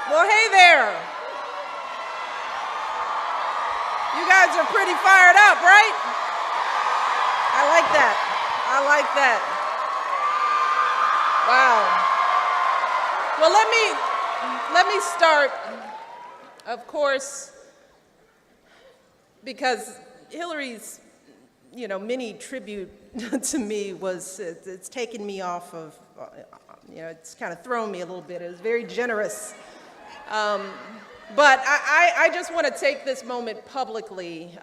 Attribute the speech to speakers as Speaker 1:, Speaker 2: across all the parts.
Speaker 1: Well, hey there. You guys are pretty fired up, right? I like that. I like that. Wow. Well, let me start, of course, because Hillary's, mini tribute to me it's taken me off of, it's kind of thrown me a little bit. It was very generous. But I just want to take this moment publicly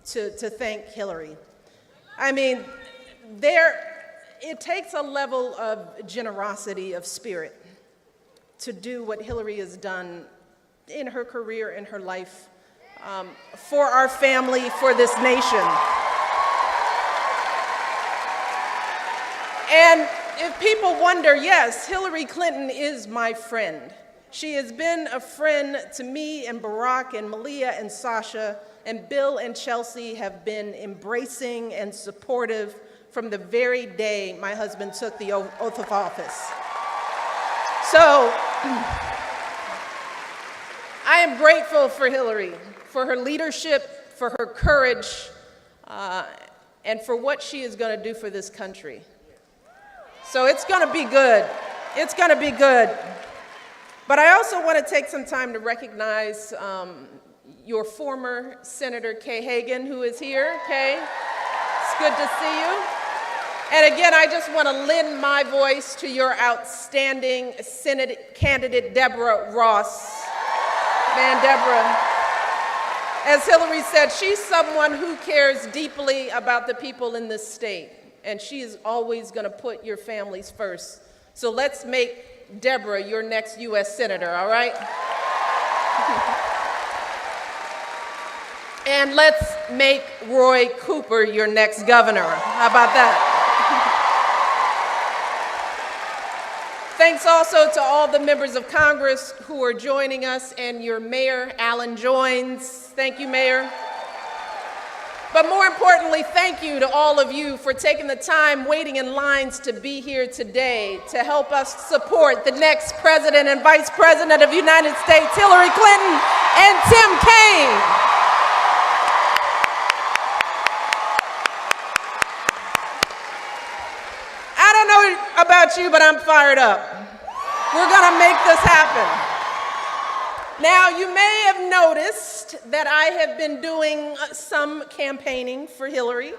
Speaker 1: to thank Hillary. I mean, it takes a level of generosity of spirit to do what Hillary has done in her career, in her life, for our family, for this nation. And if people wonder, yes, Hillary Clinton is my friend. She has been a friend to me and Barack and Malia and Sasha, and Bill and Chelsea have been embracing and supportive from the very day my husband took the oath of office. So I am grateful for Hillary, for her leadership, for her courage, and for what she is going to do for this country. So it's going to be good. It's going to be good. But I also want to take some time to recognize your former Senator Kay Hagan, who is here. Kay, it's good to see you. And again, I just want to lend my voice to your outstanding Senate candidate, Doret Jas. Man, Deborah, as Hillary said, she's someone who cares deeply about the people in this state, and she is always going to put your families first. So let's make Deborah your next U.S. Senator, all right? And let's make Roy Cooper your next governor. How about that? Thanks also to all the members of Congress who are joining us, and your mayor, Alan Joins. Thank you, Mayor. But more importantly, thank you to all of you for taking the time waiting in lines to be here today to help us support the next President and Vice President of the United States, Hillary Clinton and Tim Kaine. I don't know about you, but I'm fired up. We're gonna make this happen. Now, you may have noticed that I have been doing some campaigning for Hillary.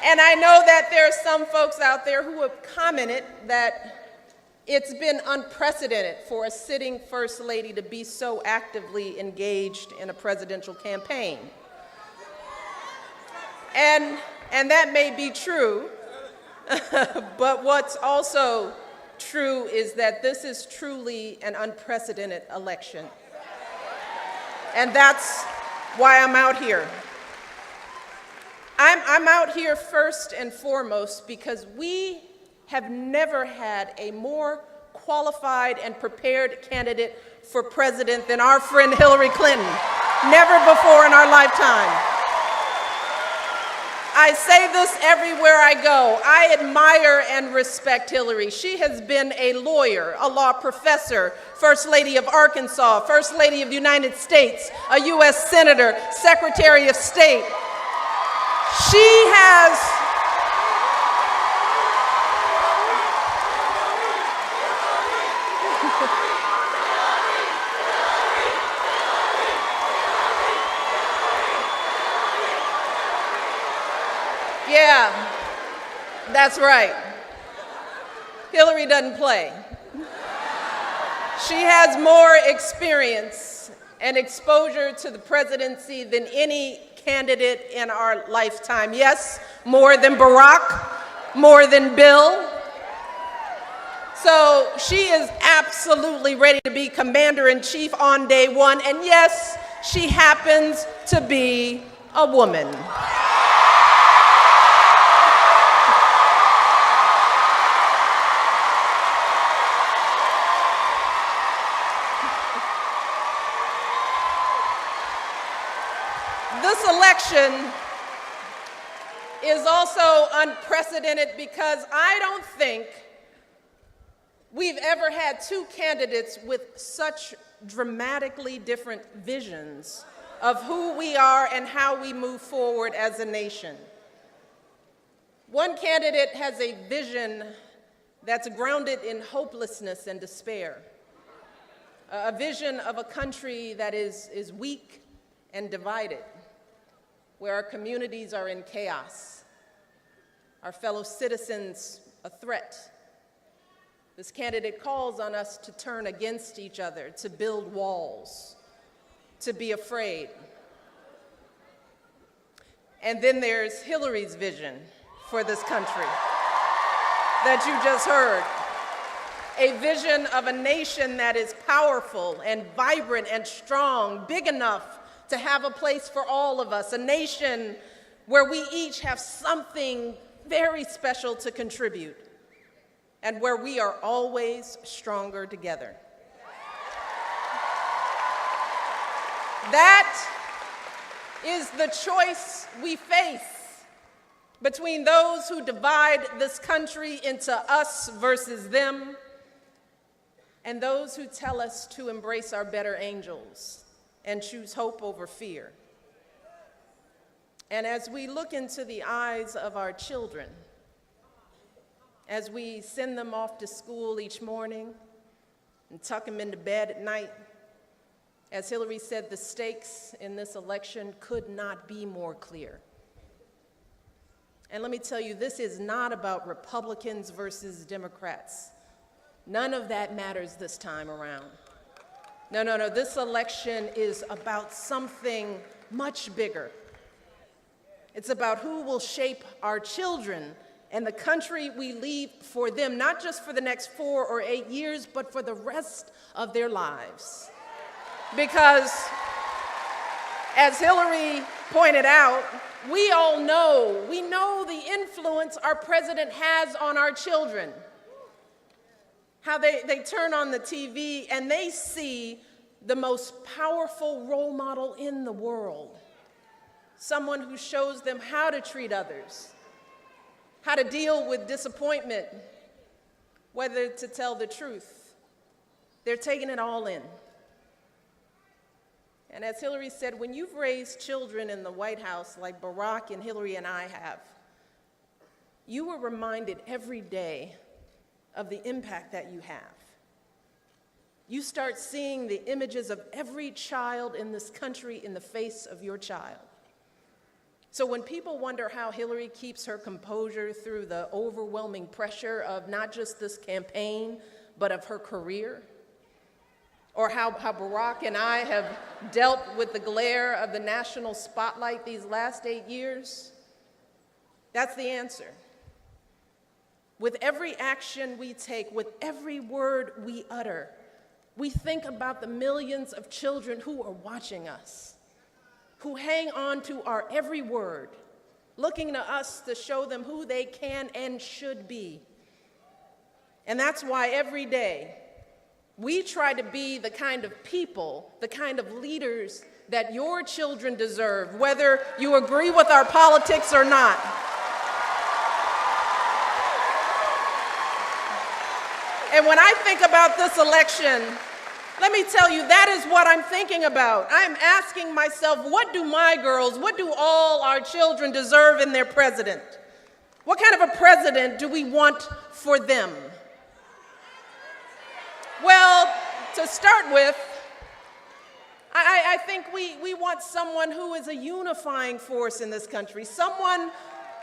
Speaker 1: And I know that there are some folks out there who have commented that it's been unprecedented for a sitting First Lady to be so actively engaged in a presidential campaign. And that may be true, but what's also true is that this is truly an unprecedented election. And that's why I'm out here. I'm out here first and foremost because we have never had a more qualified and prepared candidate for president than our friend Hillary Clinton. Never before in our lifetime. I say this everywhere I go. I admire and respect Hillary. She has been a lawyer, a law professor, First Lady of Arkansas, First Lady of the United States, a U.S. Senator, Secretary of State. She has Yeah, that's right. Hillary doesn't play. She has more experience and exposure to the presidency than any candidate in our lifetime. Yes, more than Barack, more than Bill. So she is absolutely ready to be commander-in-chief on day one. And yes, she happens to be a woman. This election is also unprecedented because I don't think we've ever had two candidates with such dramatically different visions of who we are and how we move forward as a nation. One candidate has a vision that's grounded in hopelessness and despair, a vision of a country that is weak and divided, where our communities are in chaos, our fellow citizens a threat. This candidate calls on us to turn against each other, to build walls, to be afraid. And then there's Hillary's vision for this country that you just heard. A vision of a nation that is powerful and vibrant and strong, big enough to have a place for all of us, a nation where we each have something very special to contribute, and where we are always stronger together. That is the choice we face between those who divide this country into us versus them, and those who tell us to embrace our better angels and choose hope over fear. And as we look into the eyes of our children, as we send them off to school each morning and tuck them into bed at night, as Hillary said, the stakes in this election could not be more clear. And let me tell you, this is not about Republicans versus Democrats. None of that matters this time around. No, this election is about something much bigger. It's about who will shape our children and the country we leave for them, not just for the next 4 or 8 years, but for the rest of their lives. Because, as Hillary pointed out, we know the influence our president has on our children. How they turn on the TV and they see the most powerful role model in the world. Someone who shows them how to treat others, how to deal with disappointment, whether to tell the truth. They're taking it all in. And as Hillary said, when you've raised children in the White House like Barack and Hillary and I have, you were reminded every day of the impact that you have. You start seeing the images of every child in this country in the face of your child. So when people wonder how Hillary keeps her composure through the overwhelming pressure of not just this campaign, but of her career, or how Barack and I have dealt with the glare of the national spotlight these last 8 years, that's the answer. With every action we take, with every word we utter, we think about the millions of children who are watching us, who hang on to our every word, looking to us to show them who they can and should be. And that's why every day we try to be the kind of people, the kind of leaders that your children deserve, whether you agree with our politics or not. And when I think about this election, let me tell you, that is what I'm thinking about. I'm asking myself, what do my girls, what do all our children deserve in their president? What kind of a president do we want for them? Well, to start with, I think we want someone who is a unifying force in this country, someone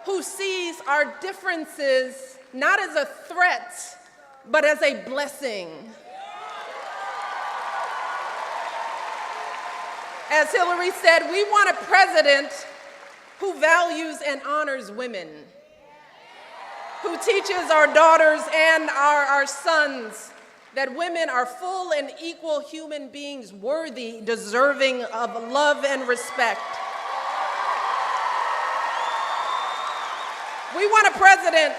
Speaker 1: who sees our differences not as a threat, but as a blessing. As Hillary said, we want a president who values and honors women, who teaches our daughters and our sons that women are full and equal human beings, worthy, deserving of love and respect. We want a president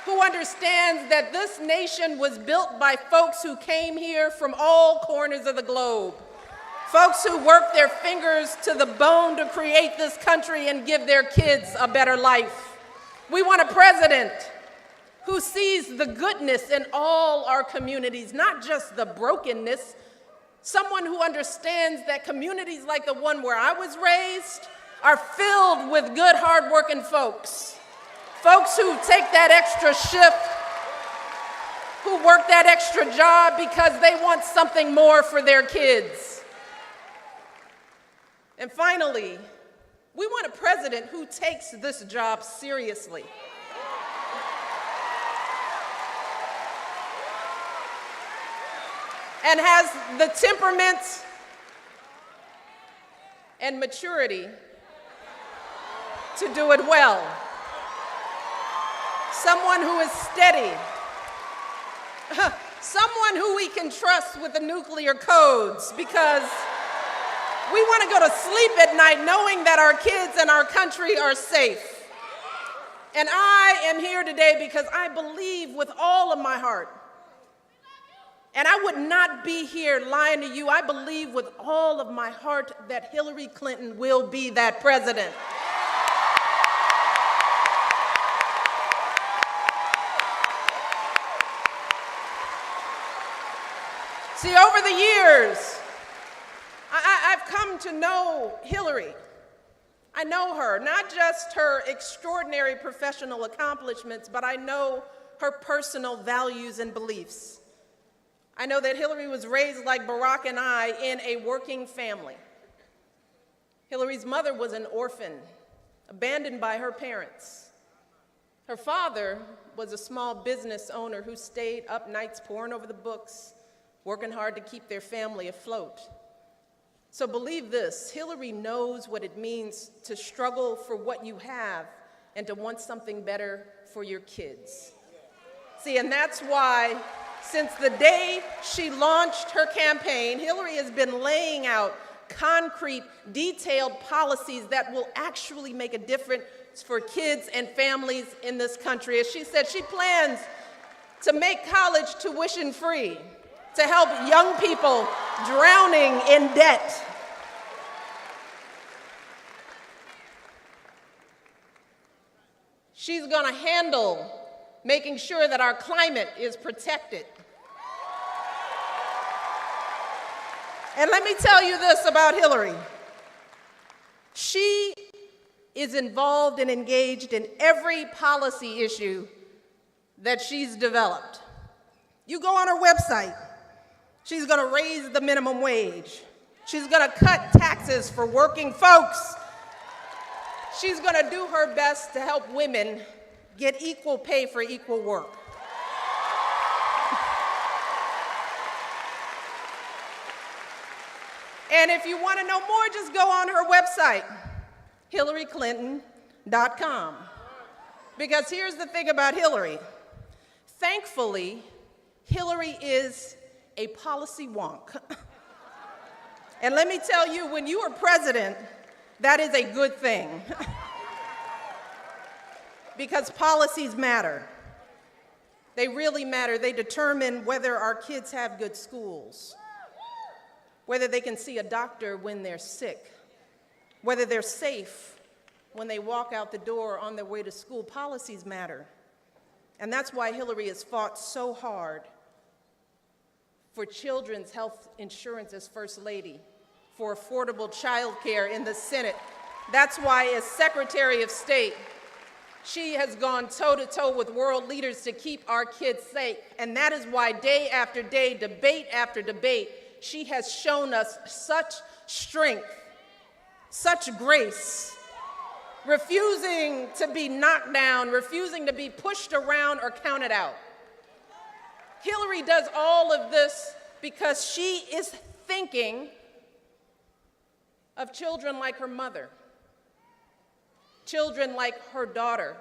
Speaker 1: who understands that this nation was built by folks who came here from all corners of the globe, folks who worked their fingers to the bone to create this country and give their kids a better life. We want a president who sees the goodness in all our communities, not just the brokenness, someone who understands that communities like the one where I was raised are filled with good, hardworking folks, folks who take that extra shift, who work that extra job because they want something more for their kids. And finally, we want a president who takes this job seriously. And has the temperament and maturity to do it well. Someone who is steady. Someone who we can trust with the nuclear codes, because we want to go to sleep at night knowing that our kids and our country are safe. And I am here today because I believe with all of my heart, and I would not be here lying to you, I believe with all of my heart that Hillary Clinton will be that president. See, over the years, I've come to know Hillary. I know her, not just her extraordinary professional accomplishments, but I know her personal values and beliefs. I know that Hillary was raised like Barack and I in a working family. Hillary's mother was an orphan, abandoned by her parents. Her father was a small business owner who stayed up nights poring over the books, working hard to keep their family afloat. So believe this, Hillary knows what it means to struggle for what you have and to want something better for your kids. See, and that's why since the day she launched her campaign, Hillary has been laying out concrete, detailed policies that will actually make a difference for kids and families in this country. As she said, she plans to make college tuition free, to help young people drowning in debt. She's going to handle making sure that our climate is protected. And let me tell you this about Hillary. She is involved and engaged in every policy issue that she's developed. You go on her website, she's going to raise the minimum wage. She's going to cut taxes for working folks. She's going to do her best to help women get equal pay for equal work. And if you want to know more, just go on her website, HillaryClinton.com. Because here's the thing about Hillary. Thankfully, Hillary is a policy wonk. And let me tell you, when you are president, that is a good thing. Because policies matter. They really matter. They determine whether our kids have good schools, whether they can see a doctor when they're sick, whether they're safe when they walk out the door on their way to school. Policies matter. And that's why Hillary has fought so hard for children's health insurance as First Lady, for affordable child care in the Senate. That's why, as Secretary of State, she has gone toe-to-toe with world leaders to keep our kids safe. And that is why day after day, debate after debate, she has shown us such strength, such grace, refusing to be knocked down, refusing to be pushed around or counted out. Hillary does all of this because she is thinking of children like her mother, children like her daughter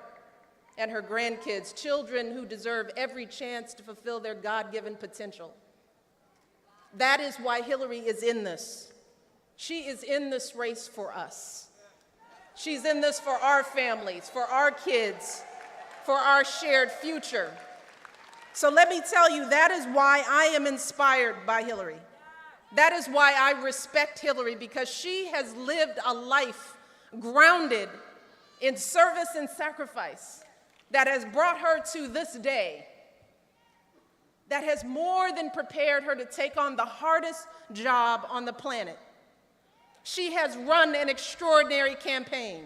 Speaker 1: and her grandkids, children who deserve every chance to fulfill their God-given potential. That is why Hillary is in this. She is in this race for us. She's in this for our families, for our kids, for our shared future. So let me tell you, that is why I am inspired by Hillary. That is why I respect Hillary, because she has lived a life grounded in service and sacrifice. that has brought her to this day, that has more than prepared her to take on the hardest job on the planet. She has run an extraordinary campaign.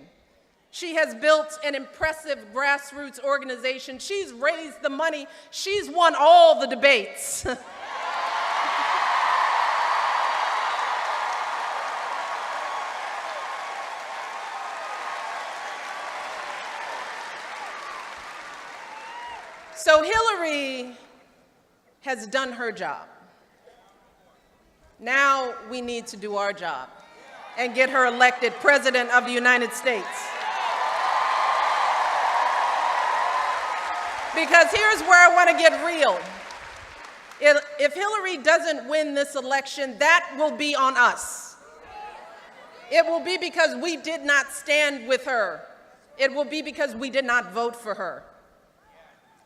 Speaker 1: She has built an impressive grassroots organization. She's raised the money. She's won all the debates. So Hillary has done her job. Now we need to do our job and get her elected President of the United States. Because here's where I want to get real. If Hillary doesn't win this election, that will be on us. It will be because we did not stand with her. It will be because we did not vote for her.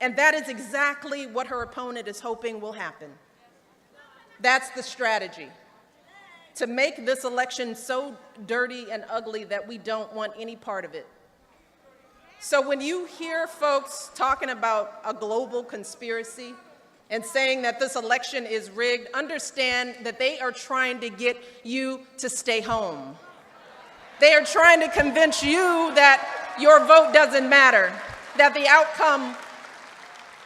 Speaker 1: And that is exactly what her opponent is hoping will happen. That's the strategy, to make this election so dirty and ugly that we don't want any part of it. So when you hear folks talking about a global conspiracy and saying that this election is rigged, understand that they are trying to get you to stay home. They are trying to convince you that your vote doesn't matter, that the outcome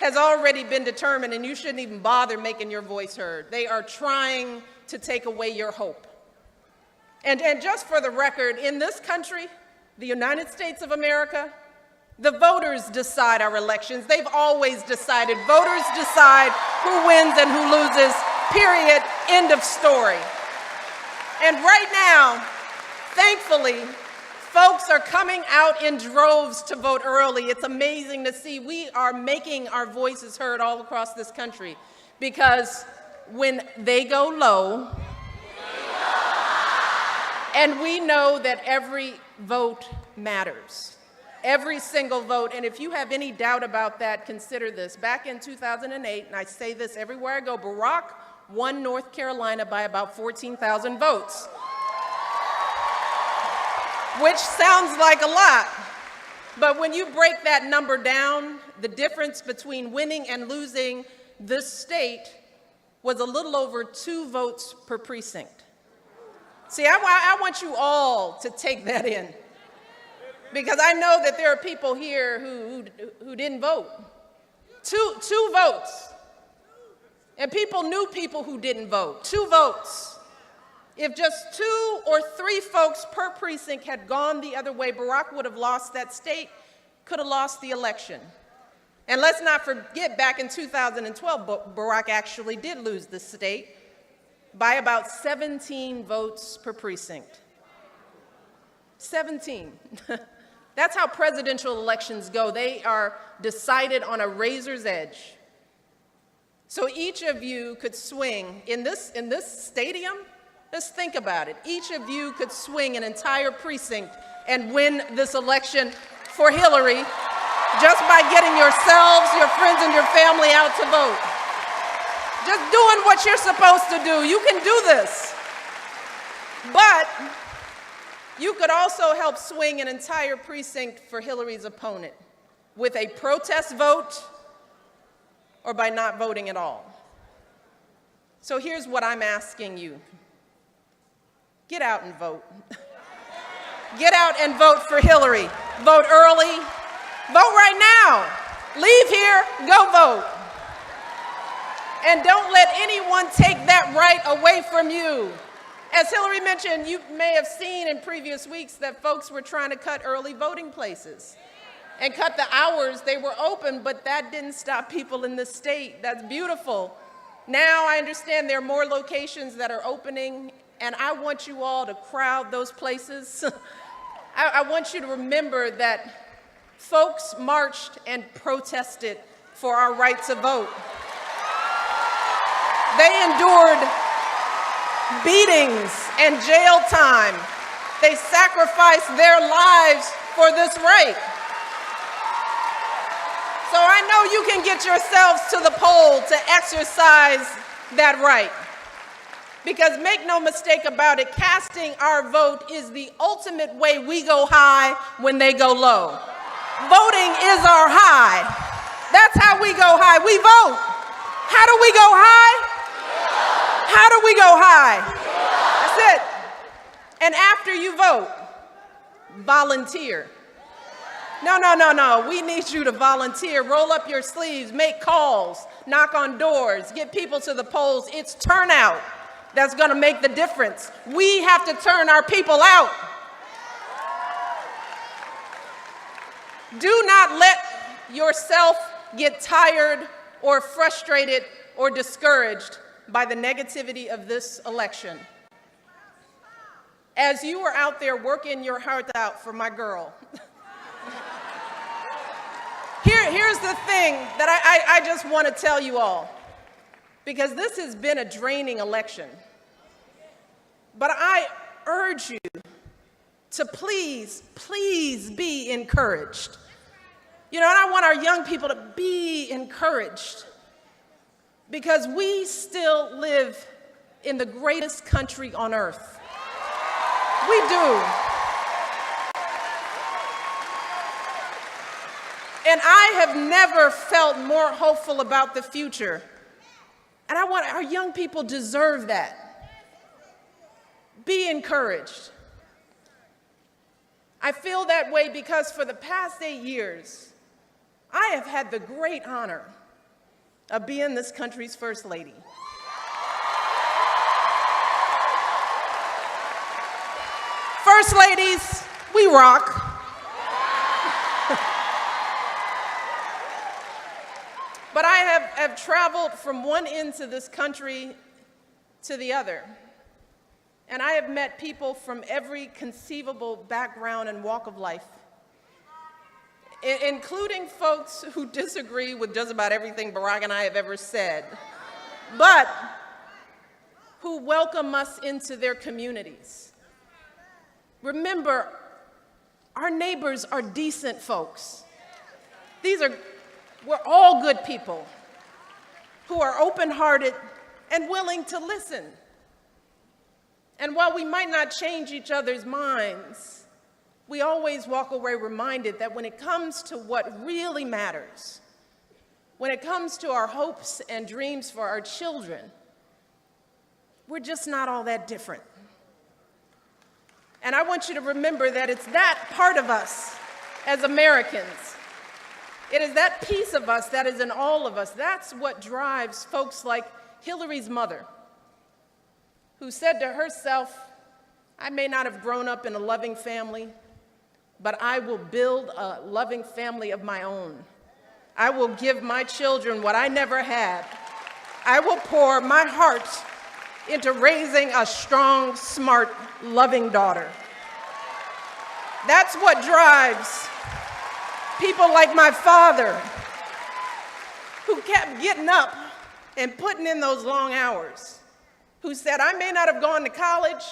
Speaker 1: has already been determined and you shouldn't even bother making your voice heard. They are trying to take away your hope. And just for the record, in this country, the United States of America, the voters decide our elections. They've always decided. Voters decide who wins and who loses, period, end of story. And right now, thankfully, folks are coming out in droves to vote early. It's amazing to see. We are making our voices heard all across this country because when they go low, and we know that every vote matters, every single vote. And if you have any doubt about that, consider this. Back in 2008, and I say this everywhere I go, Barack won North Carolina by about 14,000 votes. Which sounds like a lot, but when you break that number down, the difference between winning and losing this state was a little over 2 votes per precinct. See, I want you all to take that in, because I know that there are people here who didn't vote. Two votes, and people knew people who didn't vote. 2 votes. If just 2 or 3 folks per precinct had gone the other way, Barack would have lost that state, could have lost the election. And let's not forget, back in 2012, Barack actually did lose the state by about 17 votes per precinct. 17. That's how presidential elections go. They are decided on a razor's edge. So each of you could swing in this stadium. Just think about it. Each of you could swing an entire precinct and win this election for Hillary just by getting yourselves, your friends, and your family out to vote. Just doing what you're supposed to do. You can do this. But you could also help swing an entire precinct for Hillary's opponent with a protest vote or by not voting at all. So here's what I'm asking you. Get out and vote. Get out and vote for Hillary. Vote early. Vote right now. Leave here, go vote. And don't let anyone take that right away from you. As Hillary mentioned, you may have seen in previous weeks that folks were trying to cut early voting places and cut the hours they were open, but that didn't stop people in this state. That's beautiful. Now I understand there are more locations that are opening, and I want you all to crowd those places. I want you to remember that folks marched and protested for our right to vote. They endured beatings and jail time. They sacrificed their lives for this right. So I know you can get yourselves to the poll to exercise that right. Because make no mistake about it, casting our vote is the ultimate way we go high when they go low. Voting is our high. That's how we go high. We vote. How do we go high? How do we go high? That's it. And after you vote, volunteer. No. We need you to volunteer. Roll up your sleeves, make calls, knock on doors, get people to the polls. It's turnout that's going to make the difference. We have to turn our people out. Do not let yourself get tired or frustrated or discouraged by the negativity of this election. As you are out there working your heart out for my girl, here's the thing that I just want to tell you all, because this has been a draining election. But I urge you to please be encouraged. You know, and I want our young people to be encouraged, because we still live in the greatest country on earth. We do. And I have never felt more hopeful about the future. And I want our young people deserve that. Be encouraged. I feel that way because for the past 8 years, I have had the great honor of being this country's first lady. First ladies, we rock. But I have traveled from one end of this country to the other. And I have met people from every conceivable background and walk of life, including folks who disagree with just about everything Barack and I have ever said, but who welcome us into their communities. Remember, our neighbors are decent folks. We're all good people who are open-hearted and willing to listen. And while we might not change each other's minds, we always walk away reminded that when it comes to what really matters, when it comes to our hopes and dreams for our children, we're just not all that different. And I want you to remember that it's that part of us as Americans, it is that piece of us that is in all of us. That's what drives folks like Hillary's mother, who said to herself, I may not have grown up in a loving family, but I will build a loving family of my own. I will give my children what I never had. I will pour my heart into raising a strong, smart, loving daughter. That's what drives people like my father, who kept getting up and putting in those long hours, who said, I may not have gone to college,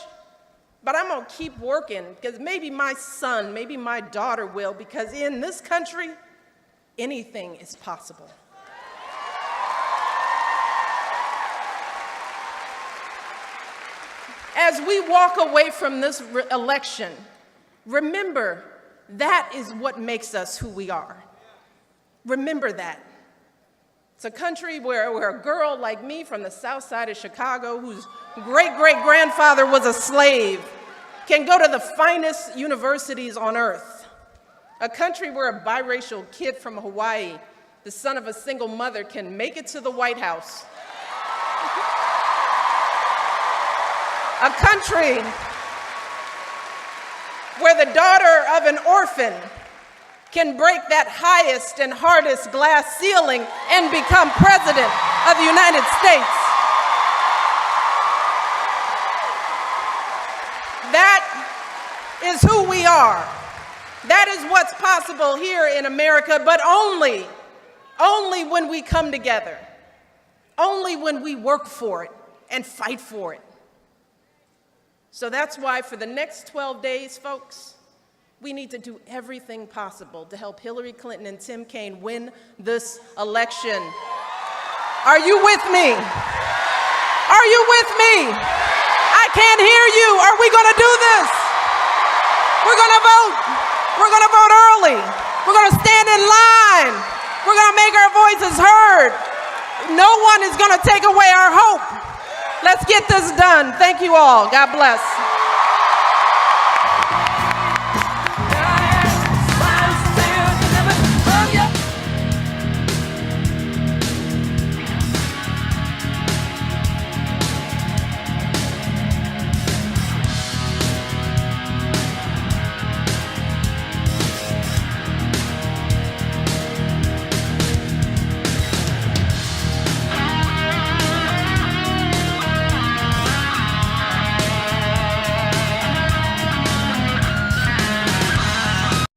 Speaker 1: but I'm going to keep working because maybe my son, maybe my daughter will, because in this country, anything is possible. As we walk away from this election, remember, that is what makes us who we are. Remember that. It's a country where a girl like me from the south side of Chicago, whose great-great-grandfather was a slave, can go to the finest universities on earth. A country where a biracial kid from Hawaii, the son of a single mother, can make it to the White House. A country where the daughter of an orphan can break that highest and hardest glass ceiling and become president of the United States. That is who we are. That is what's possible here in America, but only when we come together, only when we work for it and fight for it. So that's why for the next 12 days, folks, we need to do everything possible to help Hillary Clinton and Tim Kaine win this election. Are you with me? Are you with me? I can't hear you. Are we going to do this? We're going to vote. We're going to vote early. We're going to stand in line. We're going to make our voices heard. No one is going to take away our hope. Let's get this done. Thank you all. God bless.